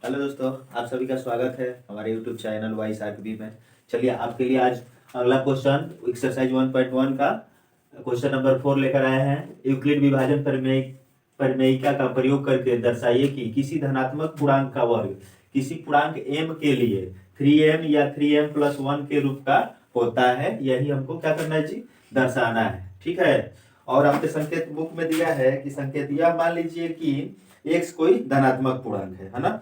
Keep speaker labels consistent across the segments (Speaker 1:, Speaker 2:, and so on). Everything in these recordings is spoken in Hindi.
Speaker 1: हेलो दोस्तों, आप सभी का स्वागत है हमारे यूट्यूब चैनल वाइस आरबी में। चलिए आपके लिए आज अगला क्वेश्चन एक्सरसाइज 1.1 का क्वेश्चन नंबर 4 लेकर आए हैं। यूक्लिड विभाजन प्रमेयिका का प्रयोग करके दर्शाइए कि किसी धनात्मक पूर्णांक का वर्ग किसी पूर्णांक m के लिए 3m या 3m प्लस 1 के रूप का होता है। यही हमको क्या करना है जी, दर्शाना है। ठीक है। और आपके संकेत बुक में दिया है कि संकेत यह मान लीजिए कि x कोई धनात्मक पूर्णांक है ना।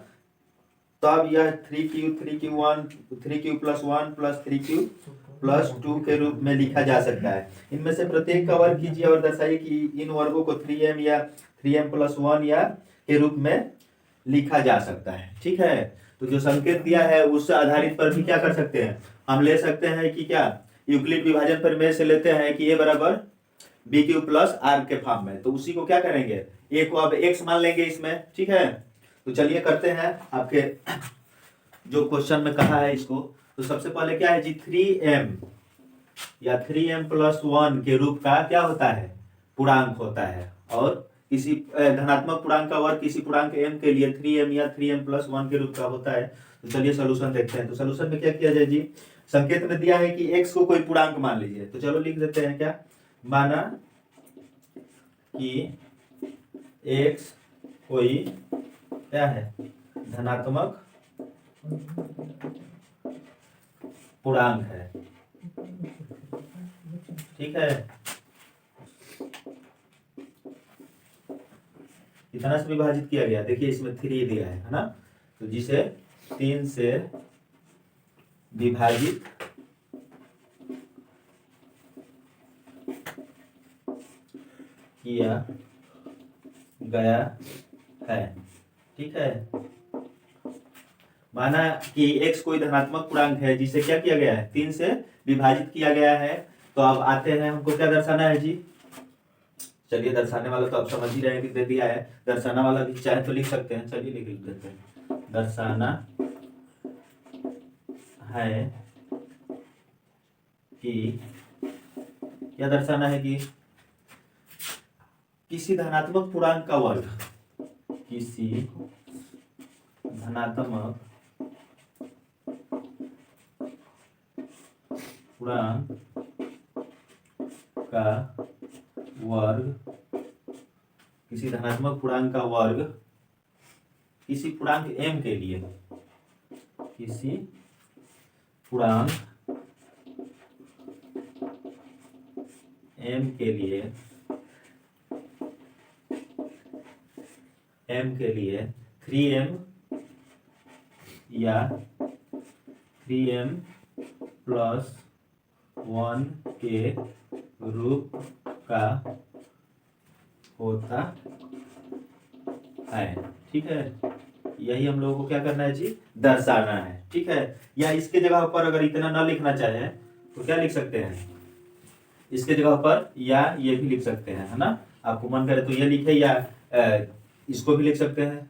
Speaker 1: तो अब यह 3q plus 1 plus 3q plus 2 के रूप में लिखा जा सकता है। इनमें से प्रत्येक का वर्ग कीजिए और दर्शाइए कि इन वर्गों को 3m या 3m प्लस 1 या के रूप में लिखा जा सकता है। ठीक है। तो जो संकेत दिया है उस आधारित पर भी क्या कर सकते हैं, हम ले सकते हैं कि क्या यूक्लिड विभाजन प्रमेय से लेते हैं कि a बराबर बी क्यू प्लस आर के फॉर्म में। तो उसी को क्या करेंगे, a को अब x मान लेंगे इसमें। ठीक है। तो चलिए करते हैं आपके जो क्वेश्चन में कहा है इसको। तो सबसे पहले क्या है जी, 3m या 3m प्लस 1 के रूप का क्या होता है, पूर्णांक होता है। और किसी धनात्मक पूर्णांक का वर्ग किसी पूर्णांक m के लिए 3m या 3m प्लस 1 के रूप का होता है। तो चलिए सोल्यूशन देखते हैं। तो सोल्यूशन में क्या किया जाए जी, संकेत में दिया है कि x को कोई पूर्णांक मान लीजिए। तो चलो लिख देते हैं, क्या माना कि x कोई क्या है, धनात्मक पूर्णांक है। ठीक है। कितना से विभाजित किया गया, देखिए इसमें 3 दिया है ना। तो जिसे 3 से विभाजित किया गया है। ठीक है। माना कि x कोई धनात्मक पूर्णांक है जिसे क्या किया गया है, 3 से विभाजित किया गया है। तो अब आते हैं, हमको क्या दर्शाना है जी। चलिए दर्शाने वाला तो आप समझ ही रहे हैं कि दे दिया है। दर्शाना वाला भी चाहे तो लिख सकते हैं। चलिए लिख देते हैं, दर्शाना है कि, क्या दर्शाना है कि किसी धनात्मक पूर्णांक का वर्ग किसी धनात्मक पूर्णांक का वर्ग किसी धनात्मक पूर्णांक का वर्ग किसी पूर्णांक m के लिए, किसी पूर्णांक m के लिए, m के लिए 3m या 3m प्लस 1 के रूप का होता है। ठीक है। यही हम लोगों को क्या करना है जी, दर्शाना है। ठीक है। या इसके जगह पर अगर इतना ना लिखना चाहे तो क्या लिख सकते हैं, इसके जगह पर या ये भी लिख सकते हैं, है ना। आपको मन करे तो ये लिखे या इसको भी लिख सकते हैं।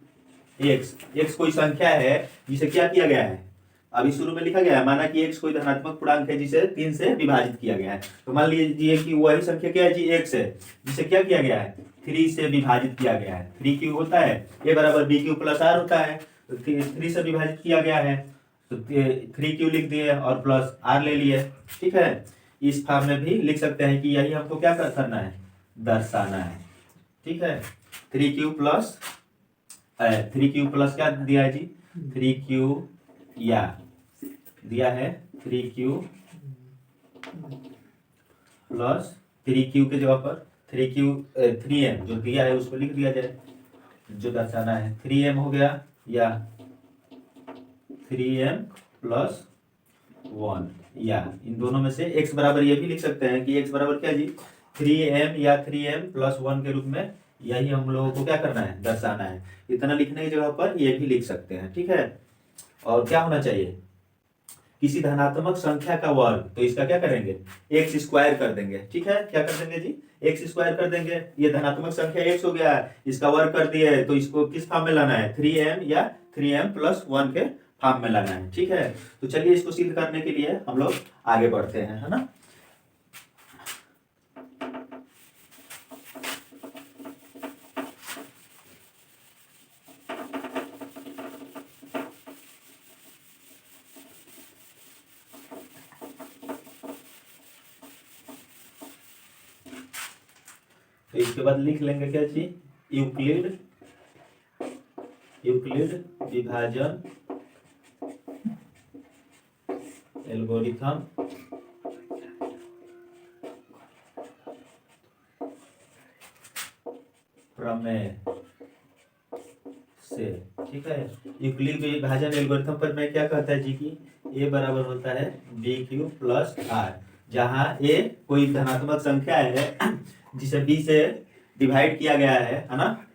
Speaker 1: x कोई संख्या है जिसे क्या किया गया है, अभी शुरू में लिखा गया है, माना कि x कोई धनात्मक पूर्णांक है जिसे 3 से विभाजित किया गया है। तो मान लीजिए कि वही संख्या क्या है जी, x है जिसे क्या किया गया है, 3 से विभाजित किया गया है। 3q होता है, a बराबर बी क्यू प्लस आर होता है। तो 3 से विभाजित किया गया है तो 3q लिख दिए और प्लस आर ले लिए। ठीक है। इस फॉर्म में भी लिख सकते हैं कि यही हमको क्या करना है, दर्शाना है। ठीक है। 3q प्लस 3q प्लस क्या दिया है जी, 3q या दिया है 3q प्लस 3q के जगह पर 3m जो दिया है उसको लिख दिया जाए, जो दर्शाना है 3m हो गया या 3m प्लस 1, या इन दोनों में से x बराबर ये भी लिख सकते हैं कि x बराबर क्या जी, 3m या 3m प्लस 1 के रूप में। यही हम लोगों को क्या करना है, दर्शाना है। इतना लिखने की जगह पर ये भी लिख सकते हैं। ठीक है। और क्या होना चाहिए, किसी धनात्मक संख्या का वर्ग, तो इसका क्या करेंगे, एक्स स्क्वायर कर देंगे। ठीक है। क्या कर देंगे जी, एक्स स्क्वायर कर देंगे। ये धनात्मक संख्या एक्स हो गया, इसका वर्ग कर दिए तो इसको किस फॉर्म में लाना है, 3m या 3m प्लस 1 के फॉर्म में लाना है। ठीक है। तो चलिए इसको सिद्ध करने के लिए हम लोग आगे बढ़ते हैं, है ना। तो इसके बाद लिख लेंगे क्या चीज, यूक्लिड विभाजन एल्गोरिथम प्रमेय से। ठीक है, यूक्लिड विभाजन एल्गोरिथम पर मैं क्या कहता है जी कि ए बराबर होता है बी क्यू प्लस आर, जहाँ ए कोई धनात्मक संख्या है जिसे बी से डिवाइड किया गया है ना,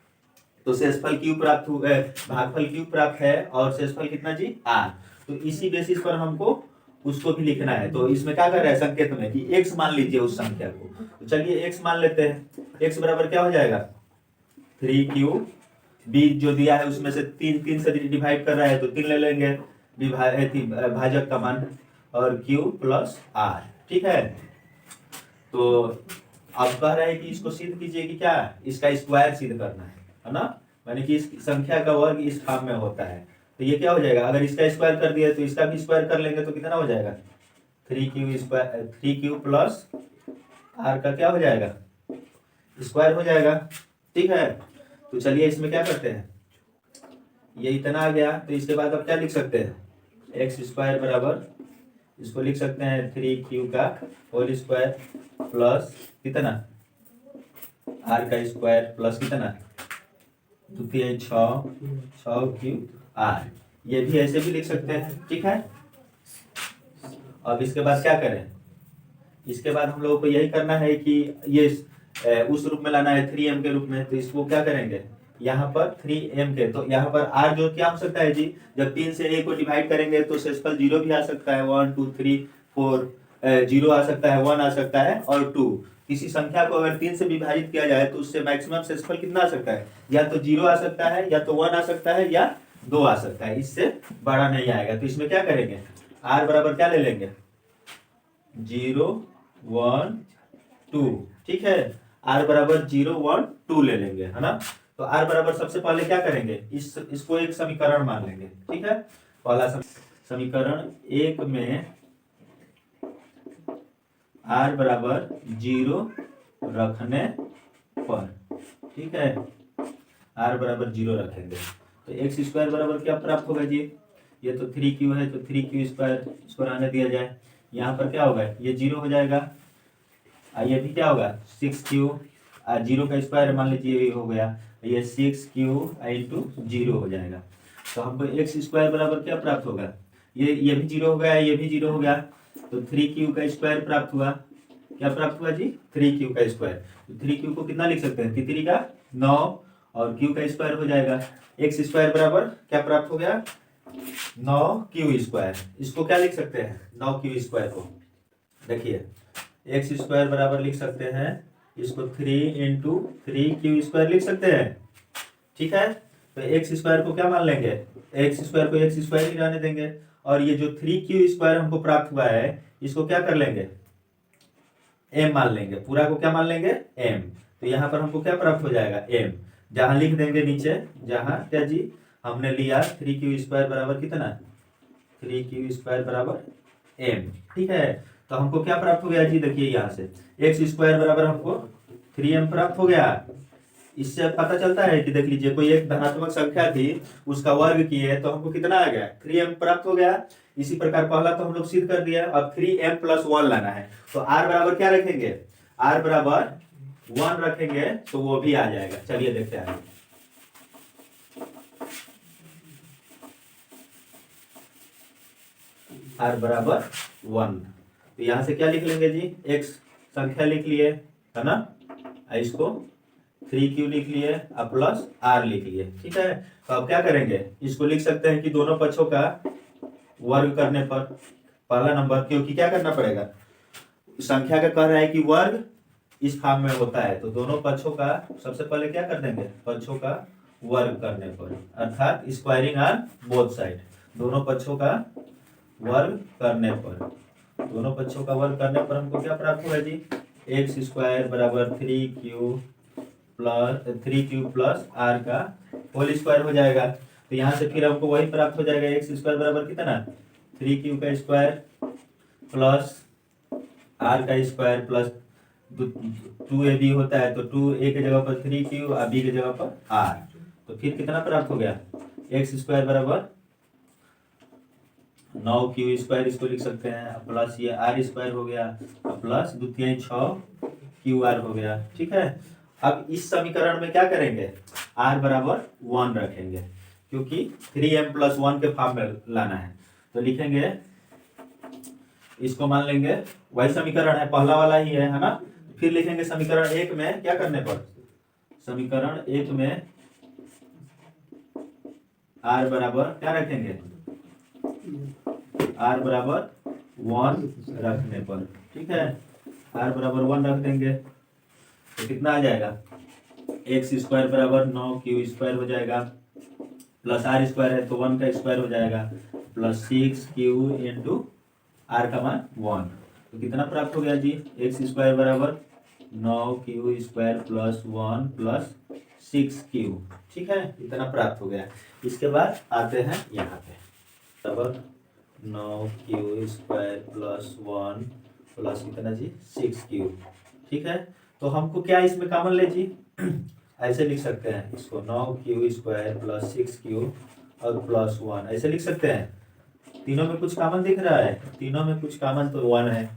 Speaker 1: तो शेषफल क्यू प्राप्त हुआ, भागफल क्यू प्राप्त है और शेषफल कितना जी आर। तो इसी बेसिस पर हमको उसको भी लिखना है। तो इसमें क्या कर रहा है संकेत में कि x मान लीजिए उस संख्या को। तो चलिए x मान लेते हैं। x बराबर क्या हो जाएगा 3q, b जो दिया है उसमें से 3 से डिवाइड कर रहा है तो 3 ले लेंगे भाजक का मान, और q प्लस r। ठीक है, तो अब कह रहा है कि इसको सिद्ध कीजिए कि क्या इसका स्क्वायर सिद्ध करना है ना, माने कि इस संख्या का वर्ग इस फॉर्म में होता है। तो ये क्या हो जाएगा, अगर इसका स्क्वायर कर दिया तो इसका भी स्क्वायर कर लेंगे तो कितना हो जाएगा 3q प्लस r का क्या हो जाएगा स्क्वायर हो जाएगा। ठीक है, तो चलिए इसमें क्या करते हैं, ये इतना आ गया तो इसके बाद अब क्या लिख सकते हैं एक्स स्क्वायर बराबर, इसको लिख सकते हैं 3q का होल स्क्वायर प्लस कितना r का स्क्वायर प्लस कितना 6q r, ये भी ऐसे भी लिख सकते हैं। ठीक है, अब इसके बाद क्या करें, इसके बाद हम लोगों को यही करना है कि ये उस रूप में लाना है 3m के रूप में। तो इसको क्या करेंगे यहाँ पर 3m के, तो यहाँ पर r जो क्या हो सकता है जी, जब 3 से a को डिवाइड करेंगे तो शेषफल 0 भी आ सकता है, 1 2 3 4 0 आ सकता है, 1 आ सकता है और 2। किसी संख्या को अगर 3 से विभाजित किया जाए तो उससे मैक्सिमम शेषफल कितना आ सकता है, या तो 0 आ सकता है, या तो 1 आ सकता है, या 2 आ सकता है, इससे बड़ा नहीं आएगा। तो इसमें क्या करेंगे r बराबर क्या ले लेंगे 0 1 2। ठीक है, r बराबर 0 1 2 ले लेंगे, है ना। तो r बराबर सबसे पहले क्या करेंगे, इसको एक समीकरण मान लेंगे। ठीक है, पहला समीकरण 1 में r बराबर 0 रखने पर, ठीक है, r बराबर 0 रखेंगे तो एक्स स्क्वायर बराबर क्या प्राप्त होगा जी, ये तो 3q है तो 3q स्क्वायर, इसको रहने दिया जाए, यहाँ पर क्या होगा ये 0 हो जाएगा, ये भी क्या होगा 6q, 0 का स्क्वायर मान लीजिए ये हो गया, ये 6q इंटू 0 हो जाएगा। तो हमको एक्स स्क्वायर बराबर क्या प्राप्त होगा, ये भी 0 हो गया, ये भी 0 हो गया, तो 3q का स्क्वायर प्राप्त हुआ। क्या प्राप्त हुआ जी 3q का स्क्वायर। तो 3q को कितना लिख सकते हैं, तितरी का 9 और q का स्क्वायर हो जाएगा। एक्स स्क्वायर बराबर क्या प्राप्त हो गया 9q स्क्वायर। इसको क्या लिख सकते हैं 9q स्क्वायर को, देखिए एक्स स्क्वायर बराबर लिख सकते हैं इसको 3 इंटू 3q स्क्वायर लिख सकते हैं। ठीक है, तो एक्स स्क्वायर को क्या मान लेंगे, एक्स स्क्वायर को एक्स स्क्वायर ही रहने देंगे, और ये जो 3q स्क्वायर हमको प्राप्त हुआ है इसको क्या कर लेंगे m मान लेंगे, पूरा को क्या मान लेंगे m। तो यहाँ पर हमको क्या प्राप्त हो जाएगा m, जहां लिख देंगे नीचे, जहां क्या जी हमने लिया 3q स्क्वायर बराबर कितना 3q स्क्वायर बराबर m। ठीक है, तो हमको क्या प्राप्त हो गया जी, देखिए यहाँ से एक्स स्क्वायर बराबर हमको 3m प्राप्त हो गया। इससे पता चलता है कि देख लीजिए कोई एक धनात्मक संख्या थी उसका वर्ग किए तो हमको कितना आ गया 3m प्राप्त हो गया। इसी प्रकार पहला तो हम लोग सिद्ध कर दिया, अब 3m प्लस 1 लाना है, तो r बराबर क्या रखेंगे, r बराबर 1 रखेंगे तो वो भी आ जाएगा। चलिए देखते हैं r बराबर 1, तो यहां से क्या लिख लेंगे जी x संख्या लिख लिए, है ना, इसको 3q लिख लिए और प्लस r लिख लिए। ठीक है, तो अब क्या करेंगे, इसको लिख सकते हैं कि दोनों पक्षों का वर्ग करने पर पहला नंबर, क्योंकि क्या करना पड़ेगा संख्या का कह रहा है कि वर्ग इस फॉर्म में होता है, तो दोनों पक्षों का सबसे पहले क्या कर देंगे पक्षों का वर्ग करने पर, अर्थात स्क्वायरिंग ऑन बोथ साइड, दोनों पक्षों का वर्ग करने पर, दोनों पक्षों का वर्ग करने पर हमको क्या प्राप्त होगा जी एक्स स्क्वायर बराबर 3q प्लस r का होल स्क्वायर हो जाएगा। तो यहाँ से फिर हमको वही प्राप्त हो जाएगा एक्स स्क्वायर बराबर कितना 3q का स्क्वायर प्लस r का स्क्वायर प्लस 2ab होता है तो 2a के जगह पर 3q और b के जगह पर r, तो फिर कितना प्राप्त हो गया, एक्स स्क्वायर बराबर 9q स्क्वायर, इसको लिख सकते हैं, प्लस ये r स्क्वायर हो गया, प्लस द्वितीय 6qr हो गया। ठीक है, अब इस समीकरण में क्या करेंगे, r बराबर 1 रखेंगे, क्योंकि 3m प्लस 1 के फॉर्म में लाना है, तो लिखेंगे, इसको मान लेंगे वही समीकरण है, पहला वाला ही है ना। फिर लिखेंगे समीकरण 1 में क्या करने पर, समीकरण 1 में r बराबर क्या रखेंगे, r बराबर 1 रखने पर, ठीक है, r बराबर 1 रख देंगे तो कितना आ जाएगा, एक्स स्क्वायर बराबर 9q स्क्वायर हो जाएगा, प्लस r स्क्वायर है तो 1 का स्क्वायर हो जाएगा, प्लस 6q इंटू r का मान 1, तो कितना प्राप्त हो गया जी, एक्स स्क्वायर बराबर 9q square plus 1 plus 6q। ठीक है, इतना प्राप्त हो गया। इसके बाद आते हैं यहाँ पे, बराबर 9q स्क्वायर प्लस 1 प्लस कितना जी 6q। ठीक है, तो हमको क्या इसमें कॉमन ले जी, ऐसे लिख सकते हैं इसको, 9q स्क्वायर प्लस 6q और प्लस 1, ऐसे लिख सकते हैं। तीनों में कुछ कॉमन दिख रहा है, तीनों में कुछ कॉमन तो 1 है,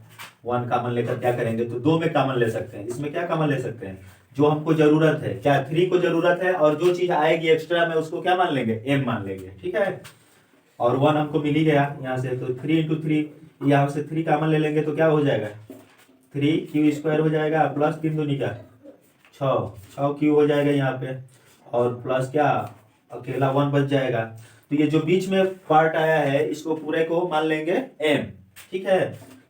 Speaker 1: 1 कॉमन लेकर क्या करेंगे, तो 2 में कॉमन ले सकते हैं। इसमें क्या कॉमन ले सकते हैं, जो हमको जरूरत है, क्या 3 को जरूरत है, और जो चीज आएगी एक्स्ट्रा में उसको क्या मान लेंगे, m मान लेंगे। ठीक है, और 1 हमको मिल ही गया यहाँ से, तो 3 इंटू 3, यहाँ से 3 कॉमन ले लेंगे तो क्या हो जाएगा, 3q स्क्वायर हो जाएगा, प्लस 3 दूनी का 6q हो जाएगा यहाँ पे, और प्लस क्या अकेला 1 बच जाएगा। तो ये जो बीच में पार्ट आया है इसको पूरे को मान लेंगे m। ठीक है,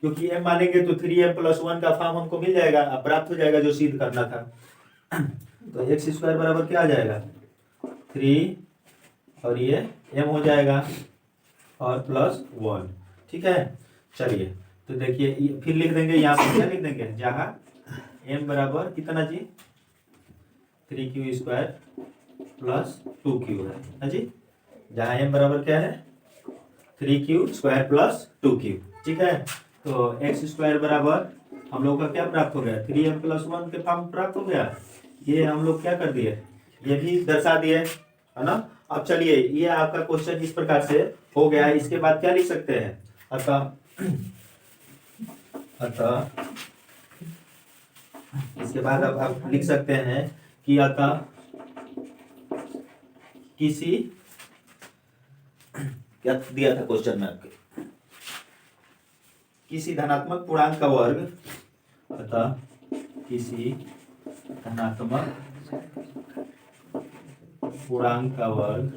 Speaker 1: क्योंकि m मानेंगे तो 3m प्लस 1 का फॉर्म हमको मिल जाएगा, अब प्राप्त हो जाएगा जो सिद्ध करना था। तो एक्स स्क्वायर बराबर क्या आ जाएगा, 3 और ये m हो जाएगा और प्लस 1। ठीक है, चलिए तो देखिए फिर लिख देंगे यहाँ पर, क्या लिख देंगे, जहाँ m बराबर कितना जी 3q स्क्वायर प्लस 2q है ना जी, जहाँ m बराबर क्या है 3q स्क्वायर प्लस 2q। ठीक है, तो एक्स स्क्वायर बराबर हम लोग का क्या प्राप्त हो गया, 3m प्लस 1 के फॉर्म प्राप्त हो गया। ये हम लोग क्या कर दिए, ये भी दर्शा दिए है ना। अब चलिए ये आपका क्वेश्चन इस प्रकार से हो गया। इसके बाद क्या लिख सकते हैं, अतः इसके बाद अब आप लिख सकते हैं कि अतः किसी, क्या दिया था क्वेश्चन में आपके, किसी धनात्मक पूर्णांक का वर्ग, अतः किसी धनात्मक पूर्णांक का वर्ग,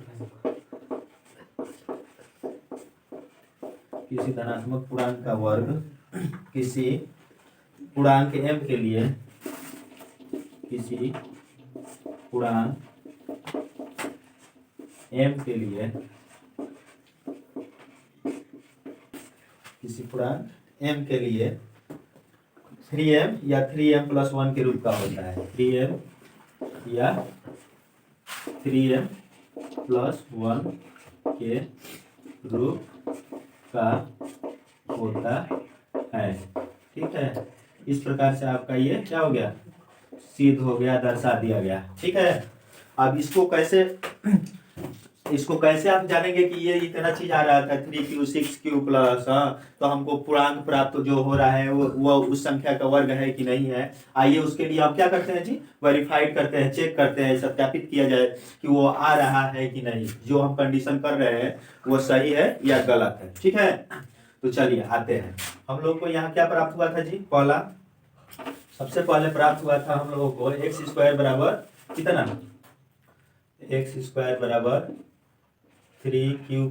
Speaker 1: किसी धनात्मक पूर्णांक का वर्ग किसी पूर्णांक m के लिए, किसी पूर्णांक m के लिए, किसी पूर्णांक m के लिए 3m या 3m प्लस 1 के रूप का होता है, 3m या 3m प्लस 1 के रूप का होता है। ठीक है, इस प्रकार से आपका ये क्या हो गया, सिद्ध हो गया, दर्शा दिया गया। ठीक है, अब इसको कैसे आप जानेंगे कि ये इतना चीज आ रहा था 3q 6q प्लस, तो हमको पूर्णांक प्राप्त जो हो रहा है वो उस संख्या का वर्ग है कि नहीं है। आइए उसके लिए आप क्या करते हैं जी, वेरीफाइड करते हैं, चेक करते हैं, सत्यापित किया जाए कि वो आ रहा है कि नहीं, जो हम कंडीशन कर रहे हैं वो सही है या गलत है। ठीक है, तो चलिए आते हैं, हम लोग को यहाँ क्या प्राप्त हुआ था जी, पहला सबसे पहले प्राप्त हुआ था हम लोगों को एक्स स्क्वायर बराबर कितना, एक्स स्क्वायर बराबर 3q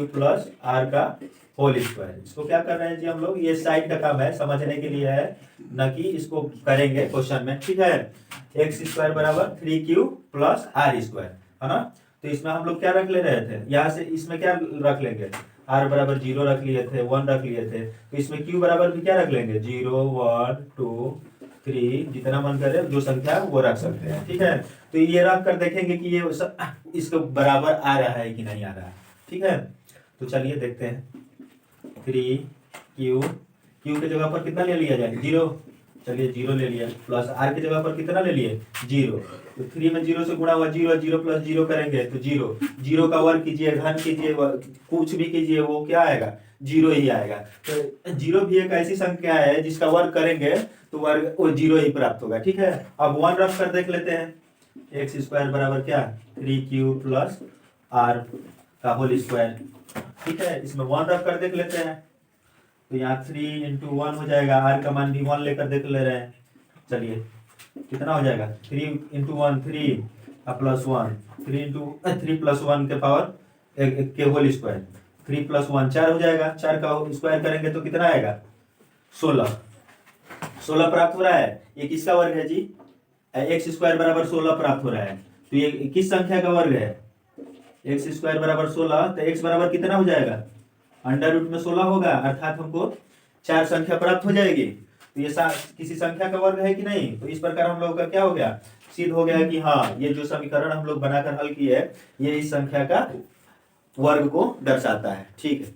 Speaker 1: प्लस r का होल स्क्वायर। इसको क्या कर रहे हैं जी हम लोग, ये साइड का काम है, समझने के लिए है, न कि इसको करेंगे क्वेश्चन में। ठीक है, एक्स स्क्वायर बराबर 3q प्लस r स्क्वायर है ना। तो इसमें हम लोग क्या रख ले रहे थे, यहाँ से इसमें क्या रख लेंगे, r बराबर 0 रख लिए थे, 1 रख लिए थे, तो इसमें q बराबर भी क्या रख लेंगे, 0 1 2 3, जितना मन करे जो संख्या वो रख सकते हैं। ठीक है, तो ये रख कर देखेंगे कि ये इसको बराबर आ रहा है कि नहीं आ रहा है। ठीक है, तो चलिए देखते हैं, 3q, q के जगह पर कितना ले लिया जाए, 0, चलिए 0 ले लिया, प्लस आर की जगह पर कितना ले लिए 0, तो 3 में 0 से गुणा हुआ 0, 0 प्लस 0 करेंगे तो 0, 0 का वर्ग कीजिए, घन कीजिए, कुछ भी कीजिए, वो क्या आएगा 0 ही आएगा। तो 0 भी एक ऐसी संख्या है जिसका वर्ग करेंगे तो वर्ग वो 0 ही प्राप्त होगा। ठीक है, अब 1 रख कर देख लेते हैं, एक्स स्क्वायर बराबर क्या 3 क्यू प्लस आर का होल स्क्वायर। ठीक है, इसमें 1 रख कर देख लेते हैं, तो यहाँ 3 इंटू 1 हो जाएगा, आर का मान भी 1 लेकर देख ले रहे हैं। चलिए कितना हो जाएगा 3 इंटू 1 3 प्लस 1, 3 इंटू 3 प्लस 1 के पावर एक के होल स्क्वायर, 3 प्लस 1 4 हो जाएगा, 4 का स्क्वायर करेंगे तो कितना आएगा 16, 16 प्राप्त हो रहा है। ये किसका वर्ग है जी, एक्स स्क्वायर बराबर 16 प्राप्त हो रहा है। तो ये किस संख्या का वर्ग है, एक्स स्क्वायर बराबर 16, तो एक्स बराबर कितना हो जाएगा अंडर रूट में 16 होगा, अर्थात हमको 4 संख्या प्राप्त हो जाएगी। तो ये किसी संख्या का वर्ग है कि नहीं, तो इस प्रकार हम लोगों का क्या हो गया, सिद्ध हो गया कि हाँ ये जो समीकरण हम लोग बनाकर हल किए है ये इस संख्या का वर्ग को दर्शाता है। ठीक है,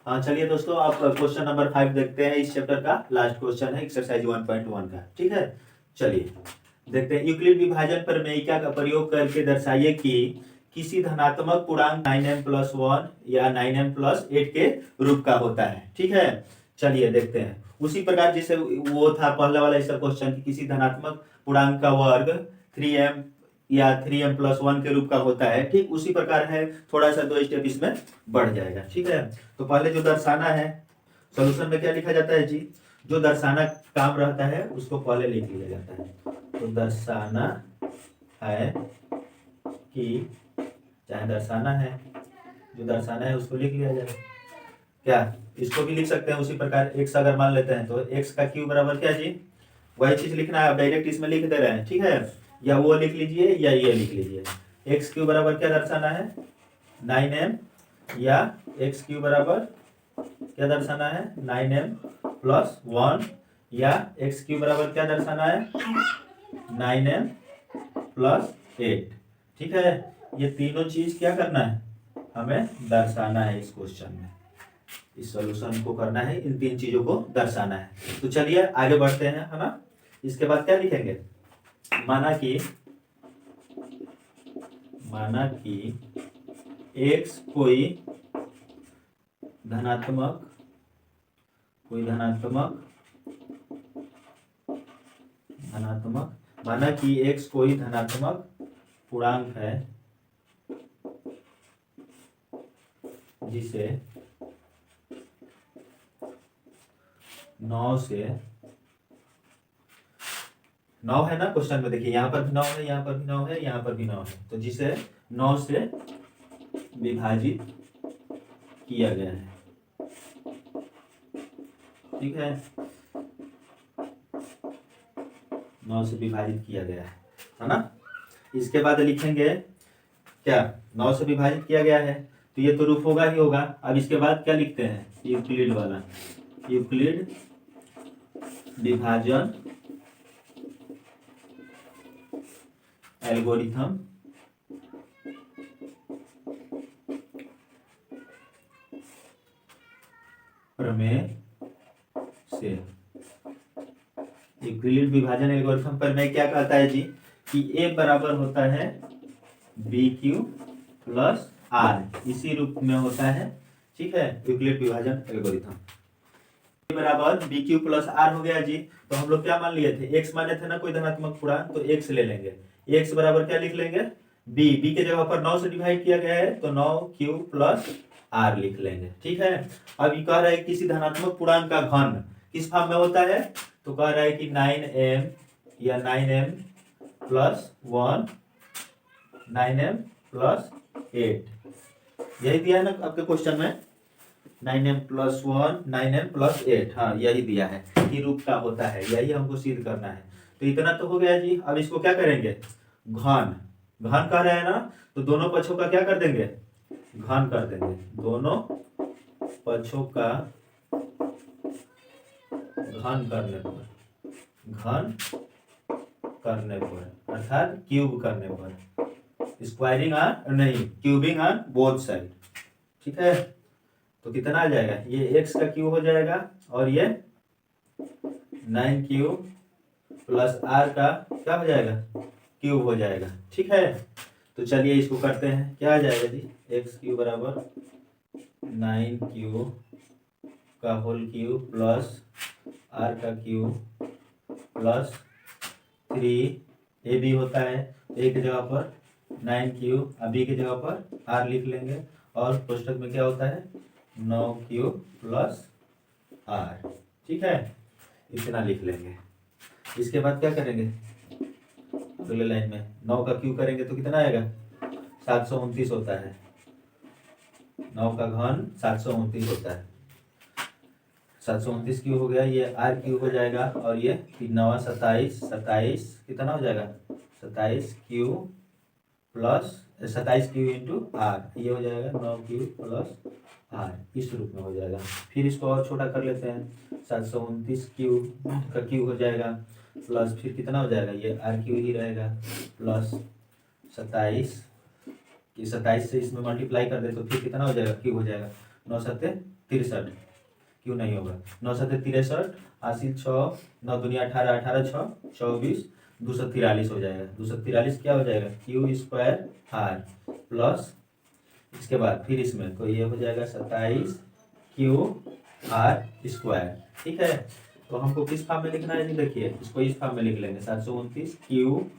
Speaker 1: हाँ चलिए दोस्तों आप क्वेश्चन नंबर 5 देखते हैं, इस चैप्टर का लास्ट क्वेश्चन है एक्सरसाइज 1.1 का। ठीक है, चलिए देखते हैं, यूक्लिड विभाजन प्रमेयिका का प्रयोग करके दर्शाइए कि किसी धनात्मक पूर्णांक 9m+1 या 9m+8 के रूप का होता है। ठीक है, चलिए देखते हैं, उसी प्रकार जैसे वो था पहला वाला इसका क्वेश्चन कि किसी धनात्मक पूर्णांक का वर्ग 3m या 3m+1 के रूप का होता है, ठीक उसी प्रकार है, थोड़ा सा 2 स्टेप इसमें बढ़ जाएगा। ठीक है, तो पहले जो दर्शाना है, सॉल्यूशन में क्या लिखा जाता है जी, जो दर्शाना काम रहता है उसको पहले लिख लिया जाता है। तो दर्शाना है कि, चाहे दर्शाना है, जो दर्शाना है उसको लिख लिया जाए। क्या इसको भी लिख सकते हैं उसी प्रकार, x अगर मान लेते हैं तो x का क्यू बराबर क्या जी, वही चीज लिखना है, आप डायरेक्ट इसमें लिख दे रहे हैं। ठीक है, या वो लिख लीजिए या ये लिख लीजिए, एक्स क्यू बराबर क्या दर्शाना है 9m, या एक्स क्यू बराबर क्या दर्शाना है 9m+1, या एक्स क्यू बराबर क्या दर्शाना है 9m+8। ठीक है, ये तीनों चीज क्या करना है हमें दर्शाना है इस क्वेश्चन में, इस सॉल्यूशन को करना है, इन तीन चीजों को दर्शाना है। तो चलिए आगे बढ़ते हैं, है ना। इसके बाद क्या लिखेंगे, माना कि x कोई धनात्मक माना कि x कोई धनात्मक पूर्णांक है जिसे 9 से 9 है ना क्वेश्चन में, देखिए यहाँ पर भी 9 है, यहाँ पर भी 9 है, यहाँ पर भी 9 है, तो जिसे 9 से विभाजित किया गया है। ठीक है, 9 से विभाजित किया गया है ना। इसके बाद लिखेंगे क्या, 9 से विभाजित किया गया है तो ये तो रूप होगा ही होगा। अब इसके बाद क्या लिखते हैं, यूक्लिड वाला, यूक्लिड विभाजन एल्गोरिथम प्रमेय से। यूक्लिड विभाजन एल्गोरिथम प्रमेय क्या कहता है जी, कि a बराबर होता है BQ प्लस R, इसी रूप में होता है। ठीक है, यूक्लिड विभाजन एल्गोरिथम बराबर BQ प्लस R हो गया जी। तो हम लोग क्या मान लिए थे, x माने थे ना कोई धनात्मक पूर्णांक, तो x ले लेंगे, x बराबर क्या लिख लेंगे b के जगह पर 9 से डिवाइड किया गया है तो 9q प्लस R लिख लेंगे। ठीक है, अब ये कह रहा है किसी धनात्मक पूर्णांक का घन किस फॉर्म में होता है, तो कह रहा है कि 9m या 9m+1 9m+8, यही दिया है ना आपके क्वेश्चन में, 9m+1 9m+8, हाँ यही दिया है कि रूप का होता है, यही हमको सिद्ध करना है। तो इतना तो हो गया जी। अब इसको क्या करेंगे, घन कह रहे हैं ना, तो दोनों पक्षों का क्या कर देंगे, घन कर देंगे, दोनों पक्षों का घन करने पर अर्थात क्यूब करने पर, स्क्वायरिंग ऑन नहीं क्यूबिंग ऑन बोथ साइड। ठीक है, तो कितना आ जाएगा, ये x का क्यूब हो जाएगा और ये 9 क्यूब प्लस आर का क्या हो जाएगा, क्यूब हो जाएगा। ठीक है, तो चलिए इसको करते हैं, क्या आ जाएगा जी, एक्स क्यूब बराबर 9 क्यूब का होल क्यूब प्लस आर का क्यूब प्लस 3, ए बी होता है, ए की जगह पर 9 क्यूब, बी की जगह पर आर लिख लेंगे, और कोष्टक में क्या होता है 9 क्यूब प्लस आर। ठीक है, इतना लिख लेंगे। इसके बाद क्या करेंगे, अगले लाइन में 9 का क्यूब करेंगे तो कितना आएगा, 729 होता है, 9 का घन 729 होता है। 729 क्यूब हो गया, ये आर क्यूब हो जाएगा, और ये 9 27 कितना हो जाएगा 27 cube plus 27 cube into r, ये हो जाएगा 9 क्यूब प्लस आर, इस रूप में हो जाएगा। फिर इसको और छोटा कर लेते हैं, 729 क्यूब का क्यूब हो जाएगा प्लस फिर कितना हो जाएगा, ये आर क्यूब ही रहेगा प्लस 27, कि 27 से इसमें मल्टीप्लाई कर दे तो फिर कितना हो जाएगा, क्यूब हो जाएगा 9 सत्ते 63, क्यों नहीं होगा, 9 सत्ते 63, 80 6, 9 दूनी 18, 18 6 24, 243 हो जाएगा। 243 क्या हो जाएगा, क्यू स्क्वायर आर प्लस, इसके बाद फिर इसमें तो ये हो जाएगा 27 क्यू आर स्क्वायर। ठीक है, तो हमको किस फॉर्म में लिखना है जी, देखिए इसको इस फॉर्म में लिख लेंगे, 729 क्यूब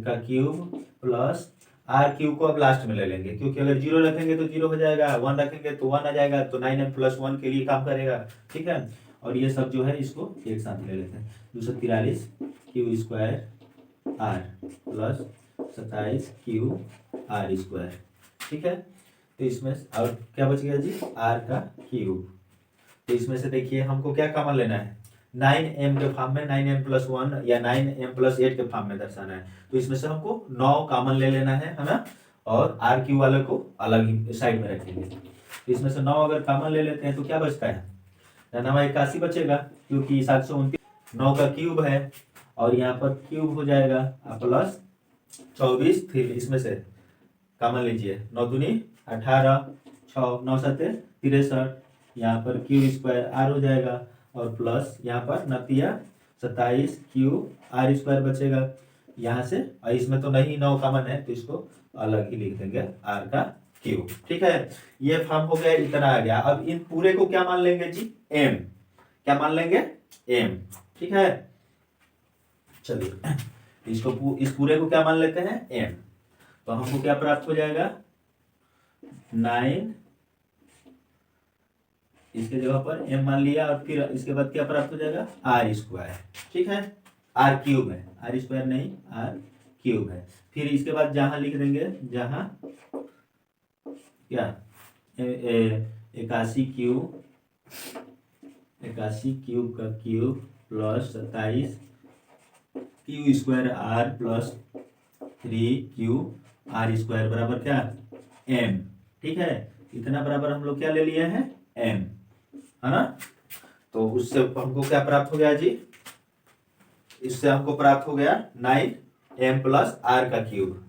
Speaker 1: का क्यूब प्लस आर क्यूब को अब लास्ट में ले लेंगे, क्योंकि अगर 0 रखेंगे तो 0 हो जाएगा, 1 रखेंगे तो 1 आ जाएगा, तो 9m प्लस 1 के लिए काम करेगा। ठीक है, और ये सब जो है इसको एक साथ ले लेते हैं, 243 q square r plus 27 q r square. ठीक है, तो इसमें और क्या बच गया जी, आर का क्यूब। तो इसमें से देखिए हमको क्या कॉमन लेना है, 9m के फॉर्म में 9m प्लस 1 या 9m प्लस 8 के फॉर्म में दर्शाना है, तो इसमें से हमको 9 कॉमन ले लेना है ना, और आर क्यू वाले को अलग ही साइड में रखेंगे। तो इसमें से 9 अगर कॉमन ले लेते हैं तो क्या बचता है, 81 बचेगा, क्योंकि 729 9 का क्यूब है, और यहाँ पर क्यूब हो जाएगा प्लस 24, फिर इसमें से कॉमन लीजिए, 9 दूनी 18, 6 9 सत्ते 63, यहाँ पर क्यू स्क्वायर आर हो जाएगा, और प्लस यहाँ पर 27 क्यू आर स्क्वायर बचेगा यहाँ से, और इसमें तो नहीं 9 कॉमन है तो इसको अलग ही लिख देंगे आर का क्यूब। ठीक है, ये फॉर्म हो गया, इतना आ गया। अब इन पूरे को क्या मान लेंगे जी, एम, क्या मान लेंगे, एम। ठीक है, चलिए इसको इस पूरे को क्या मान लेते हैं, एम। तो हमको क्या प्राप्त हो जाएगा, 9, इसके जगह पर m मान लिया, और फिर इसके बाद क्या प्राप्त हो जाएगा, आर स्क्वायर। ठीक है, आर क्यूब है, आर स्क्वायर नहीं, आर क्यूब है। फिर इसके बाद जहां लिख देंगे, जहां क्या 81 क्यूब का cube plus 27 q square r plus 3 q r square बराबर क्या, m। ठीक है, इतना बराबर हम लोग क्या ले लिए हैं, m, है ना। तो उससे हमको क्या प्राप्त हो गया जी, इससे हमको प्राप्त हो गया 9m प्लस आर का क्यूब।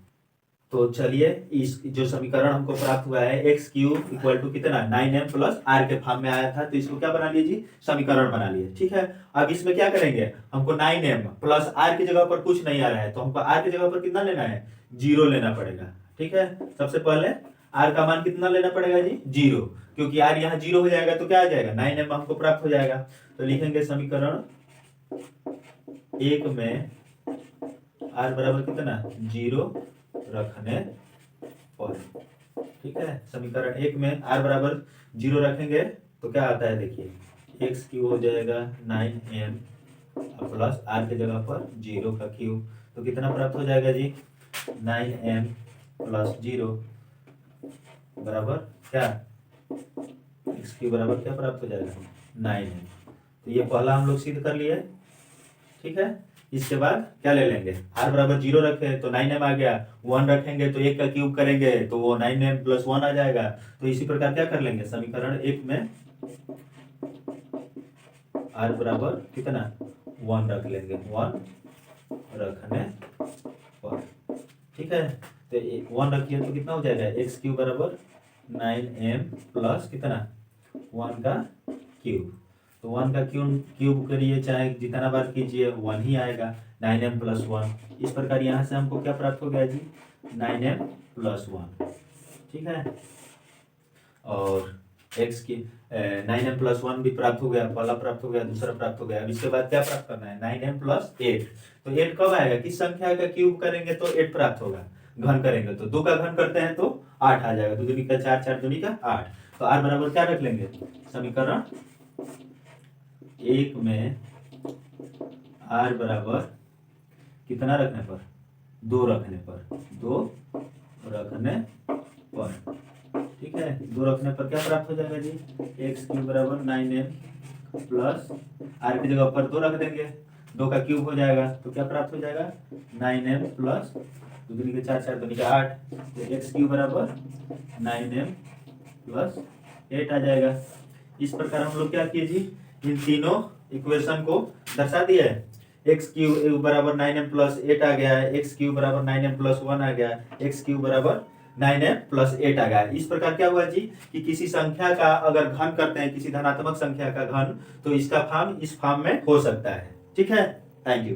Speaker 1: तो चलिए इस जो समीकरण हमको प्राप्त हुआ है, एक्स क्यूब इक्वल टू कितना, 9m प्लस आर के फॉर्म में आया था, तो इसको क्या बना लिए जी, समीकरण बना लिए। ठीक है, अब इसमें क्या करेंगे, हमको 9m प्लस आर की जगह पर कुछ नहीं आ रहा है, तो हमको आर की जगह पर कितना लेना है, 0 लेना पड़ेगा। ठीक है, सबसे पहले आर का मान कितना लेना पड़ेगा जी, 0, क्योंकि आर यहाँ 0 हो जाएगा तो क्या आ जाएगा, 9m हमको प्राप्त हो जाएगा। तो लिखेंगे समीकरण 1 में आर बराबर कितना, 0 रखने पर। ठीक है, समीकरण 1 में आर बराबर 0 रखेंगे तो क्या आता है, देखिए एक्स क्यूब हो जाएगा 9m प्लस आर के जगह पर 0 का क्यूब, तो कितना प्राप्त हो जाएगा जी, 9m प्लस 0 बराबर क्या, एक्स क्यूब बराबर क्या प्राप्त हो जाएगा, 9m। तो ये पहला हम लोग सिद्ध कर लिए। ठीक है, इसके बाद क्या ले लेंगे, आर बराबर 0 रखे तो 9m आ गया, 1 रखेंगे तो 1 का क्यूब करेंगे तो वो 9m प्लस 1 आ जाएगा। तो इसी प्रकार क्या कर लेंगे, समीकरण 1 में आर बराबर कितना, 1 रख लेंगे, 1 रखने पर। ठीक है, तो 1 रखिए तो कितना हो जाएगा, एक्स क्यूब बराबर 9m प्लस कितना, 1 का क्यूब। तो 1 का क्यूब करिए, चाहे जितना बार कीजिए 1 ही आएगा, 9m + 1। इस प्रकार यहाँ से हमको क्या प्राप्त हो गया जी, 9m + 1। ठीक है, और x की 9m + 1 भी प्राप्त हो गया, पहला प्राप्त हो गया, दूसरा प्राप्त हो गया। अब इसके बाद क्या प्राप्त करना है, 9m + 8। तो 8 कब आएगा, किस संख्या का क्यूब करेंगे तो 8 प्राप्त होगा, घन करेंगे तो 2 का घन करते हैं तो 8 आ जाएगा, 2 दूनी का 4, 4 दूनी का 8। तो r बराबर क्या रख लेंगे, समीकरण 1 में r बराबर कितना रखने पर, 2 रखने पर, 2 रखने पर। ठीक है, 2 रखने पर क्या प्राप्त हो जाएगा जी, x³ बराबर 9m प्लस r की जगह पर 2 रख देंगे, 2 का क्यूब हो जाएगा तो क्या प्राप्त हो जाएगा, 9m प्लस 2 दूनी के 4, 4 दूनी का 8। तो x³ बराबर 9m प्लस 8 आ जाएगा। इस प्रकार हम लोग क्या किए जी, इन तीनों इक्वेशन को दर्शा दिया है। x³ बराबर 9m + 8 आ गया है, x³ बराबर 9m + 1 आ गया है, x³ बराबर 9m + 8 आ गया है। इस प्रकार क्या हुआ जी, कि किसी संख्या का अगर घन करते हैं, किसी धनात्मक संख्या का घन, तो इसका फॉर्म इस फॉर्म में हो सकता है। ठीक है, थैंक यू।